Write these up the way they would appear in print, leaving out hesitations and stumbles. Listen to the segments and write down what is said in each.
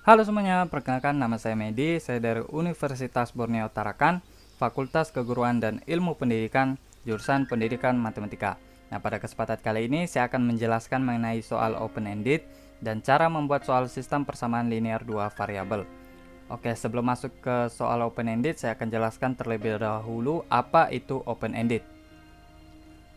Halo semuanya, perkenalkan nama saya Medi, saya dari Universitas Borneo Tarakan, Fakultas Keguruan dan Ilmu Pendidikan, jurusan Pendidikan Matematika. Nah, pada kesempatan kali ini saya akan menjelaskan mengenai soal open-ended dan cara membuat soal sistem persamaan linear dua variabel. Oke, sebelum masuk ke soal open-ended, saya akan jelaskan terlebih dahulu apa itu open-ended.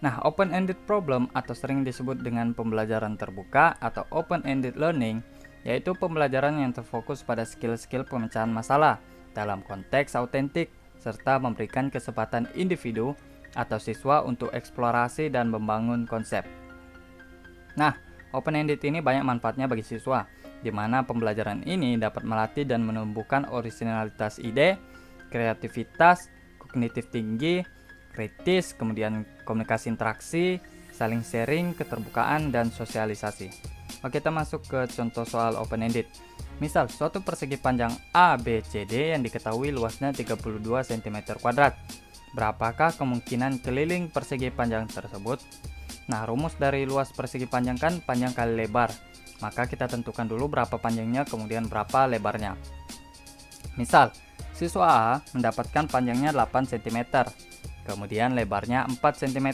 Nah, open-ended problem atau sering disebut dengan pembelajaran terbuka atau open-ended learning yaitu pembelajaran yang terfokus pada skill-skill pemecahan masalah dalam konteks autentik serta memberikan kesempatan individu atau siswa untuk eksplorasi dan membangun konsep. Nah, open-ended ini banyak manfaatnya bagi siswa, di mana pembelajaran ini dapat melatih dan menumbuhkan originalitas ide, kreativitas, kognitif tinggi, kritis, kemudian komunikasi interaksi, saling sharing, keterbukaan, dan sosialisasi. Oke, kita masuk ke contoh soal open-ended. Misal, suatu persegi panjang ABCD yang diketahui luasnya 32 cm². Berapakah kemungkinan keliling persegi panjang tersebut? Nah, rumus dari luas persegi panjang kan panjang kali lebar. Maka kita tentukan dulu berapa panjangnya, kemudian berapa lebarnya. Misal, siswa A mendapatkan panjangnya 8 cm, kemudian lebarnya 4 cm.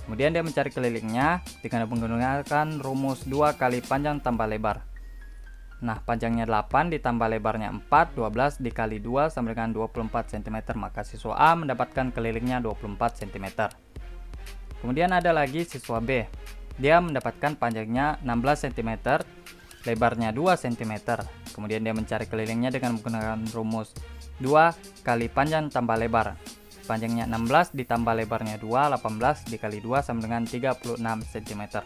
Kemudian dia mencari kelilingnya dengan menggunakan rumus 2 kali panjang tambah lebar. Nah, panjangnya 8 ditambah lebarnya 4, 12 dikali 2 sama dengan 24 cm. Maka siswa A mendapatkan kelilingnya 24 cm. Kemudian ada lagi siswa B. Dia mendapatkan panjangnya 16 cm, lebarnya 2 cm. Kemudian dia mencari kelilingnya dengan menggunakan rumus 2 kali panjang tambah lebar. Panjangnya 16 ditambah lebarnya 2, 18 dikali 2 sama dengan 36 cm.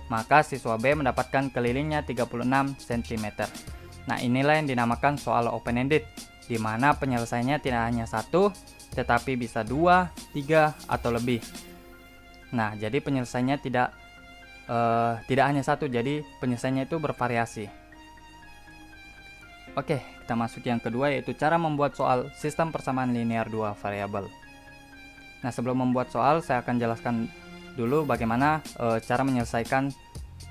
Maka siswa B mendapatkan kelilingnya 36 cm. Nah, inilah yang dinamakan soal open-ended, di mana penyelesaiannya tidak hanya satu, tetapi bisa 2, 3, atau lebih. Nah, jadi penyelesaiannya tidak hanya satu, jadi penyelesaiannya itu bervariasi. Oke, kita masuk yang kedua, yaitu cara membuat soal sistem persamaan linear dua variabel. Nah, sebelum membuat soal, saya akan jelaskan dulu bagaimana cara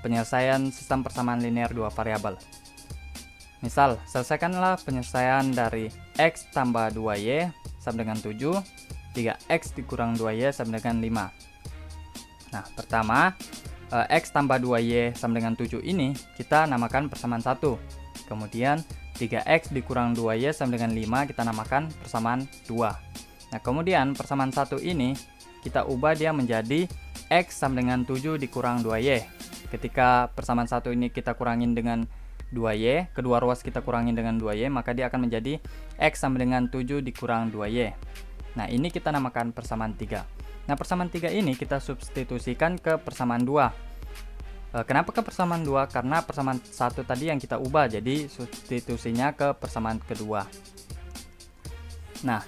penyelesaian sistem persamaan linear dua variabel. Misal, selesaikanlah penyelesaian dari x tambah 2y sama dengan 7, 3x dikurang 2y sama dengan 5. Nah, pertama, x tambah 2y sama dengan 7 ini kita namakan persamaan 1. Kemudian, 3x dikurang 2y sama dengan 5 kita namakan persamaan 2. Nah, kemudian persamaan 1 ini kita ubah dia menjadi x sama dengan 7 dikurang 2y. Ketika persamaan 1 ini kita kurangin dengan 2y, kedua ruas kita kurangin dengan 2y, maka dia akan menjadi x sama dengan 7 dikurang 2y. Nah, ini kita namakan persamaan 3. Nah, persamaan 3 ini kita substitusikan ke persamaan 2. Kenapa ke persamaan 2? Karena persamaan 1 tadi yang kita ubah, jadi substitusinya ke persamaan kedua. Nah,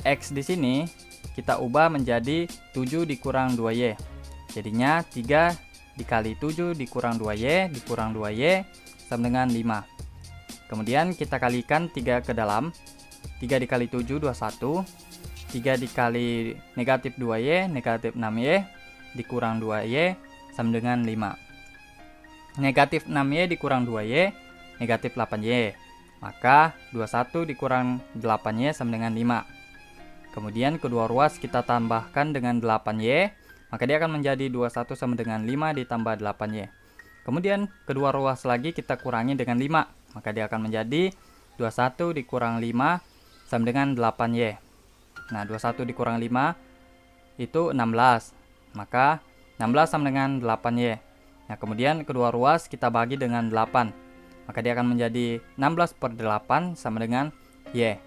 x di sini kita ubah menjadi 7 dikurang 2y. Jadinya 3 dikali 7 dikurang 2y dikurang 2y sama dengan 5. Kemudian kita kalikan 3 ke dalam. 3 dikali 7 21. 3 dikali negatif 2y negatif 6y dikurang 2y sama dengan 5. Negatif 6y dikurang 2y negatif 8y. Maka 21 dikurang 8y sama dengan 5. Kemudian kedua ruas kita tambahkan dengan 8y, maka dia akan menjadi 21 sama dengan 5 ditambah 8y. Kemudian kedua ruas lagi kita kurangi dengan 5, maka dia akan menjadi 21 dikurang 5 sama dengan 8y. Nah, 21 dikurang 5 itu 16, maka 16 sama dengan 8y. Nah, kemudian kedua ruas kita bagi dengan 8. Maka dia akan menjadi 16/8 sama dengan y.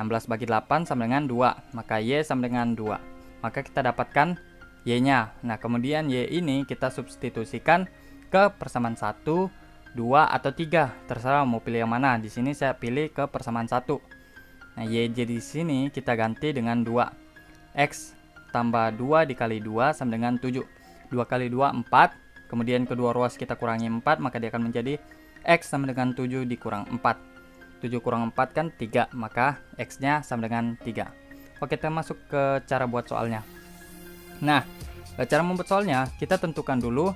16 bagi 8 sama dengan 2. Maka y sama dengan 2. Maka kita dapatkan y-nya. Nah, kemudian y ini kita substitusikan ke persamaan 1, 2, atau 3. Terserah mau pilih yang mana. Di sini saya pilih ke persamaan 1. Nah, y jadi di sini kita ganti dengan 2. X tambah 2 dikali 2 sama dengan 7. 2 kali 2 4. Kemudian kedua ruas kita kurangi 4, maka dia akan menjadi x sama dengan 7 dikurang 4. 7 kurang 4 kan 3, maka x-nya sama dengan 3. Oke, kita masuk ke cara buat soalnya. Nah, cara membuat soalnya kita tentukan dulu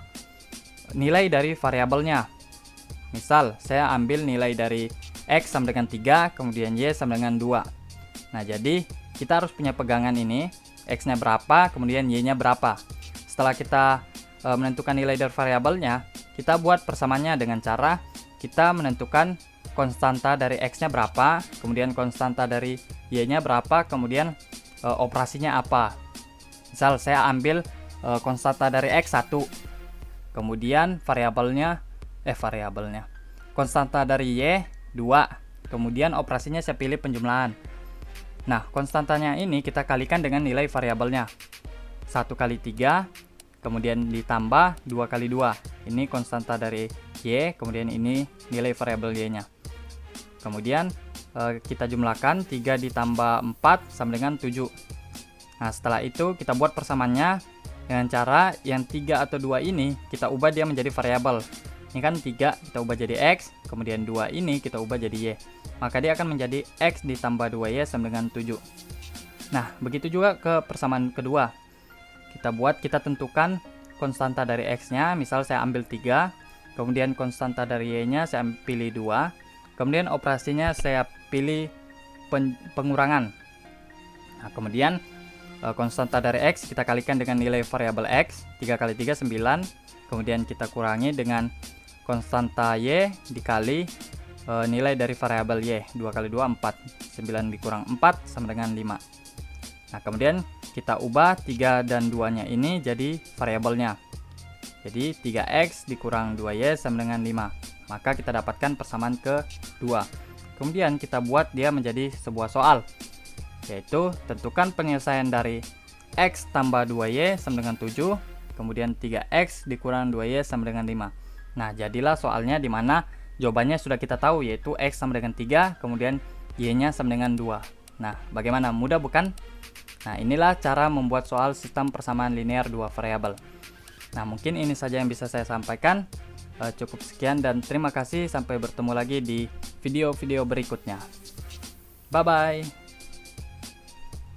nilai dari variabelnya. Misal, saya ambil nilai dari X sama dengan 3, kemudian Y sama dengan 2. Nah, jadi kita harus punya pegangan ini, X-nya berapa, kemudian Y-nya berapa. Setelah kita menentukan nilai dari variabelnya, kita buat persamaannya dengan cara kita menentukan konstanta dari X-nya berapa, kemudian konstanta dari Y-nya berapa, kemudian operasinya apa. Misal saya ambil konstanta dari X 1, kemudian variabelnya konstanta dari Y 2, kemudian operasinya saya pilih penjumlahan. Nah, konstantanya ini kita kalikan dengan nilai variabelnya 1 kali 3, kemudian ditambah 2 kali 2. Ini konstanta dari Y, kemudian ini nilai variabel Y-nya. Kemudian kita jumlahkan 3 ditambah 4 sama dengan 7. Nah, setelah itu kita buat persamaannya dengan cara yang 3 atau 2 ini kita ubah dia menjadi variabel. Ini kan 3 kita ubah jadi X, kemudian 2 ini kita ubah jadi Y. Maka dia akan menjadi X ditambah 2Y sama dengan 7. Nah, begitu juga ke persamaan kedua. Kita tentukan konstanta dari X-nya, misal saya ambil 3, kemudian konstanta dari Y-nya saya pilih 2, kemudian operasinya saya pilih pengurangan. Nah, kemudian konstanta dari X kita kalikan dengan nilai variabel X, 3 kali 3 9, kemudian kita kurangi dengan konstanta Y dikali nilai dari variabel Y, 2 kali 2 4, 9 dikurang 4 sama dengan 5. Nah, kemudian kita ubah 3 dan 2 nya ini jadi variabelnya, jadi 3X dikurang 2Y sama dengan 5. Maka kita dapatkan persamaan kedua. Kemudian kita buat dia menjadi sebuah soal, yaitu tentukan penyelesaian dari X tambah 2Y sama dengan 7, kemudian 3X dikurang 2Y sama dengan 5. Nah, jadilah soalnya di mana jawabannya sudah kita tahu, yaitu X sama dengan 3, kemudian Y-nya sama dengan 2. Nah, bagaimana? Mudah bukan? Nah, inilah cara membuat soal sistem persamaan linear dua variabel. Nah, mungkin ini saja yang bisa saya sampaikan. Cukup sekian dan terima kasih, sampai bertemu lagi di video-video berikutnya. Bye-bye.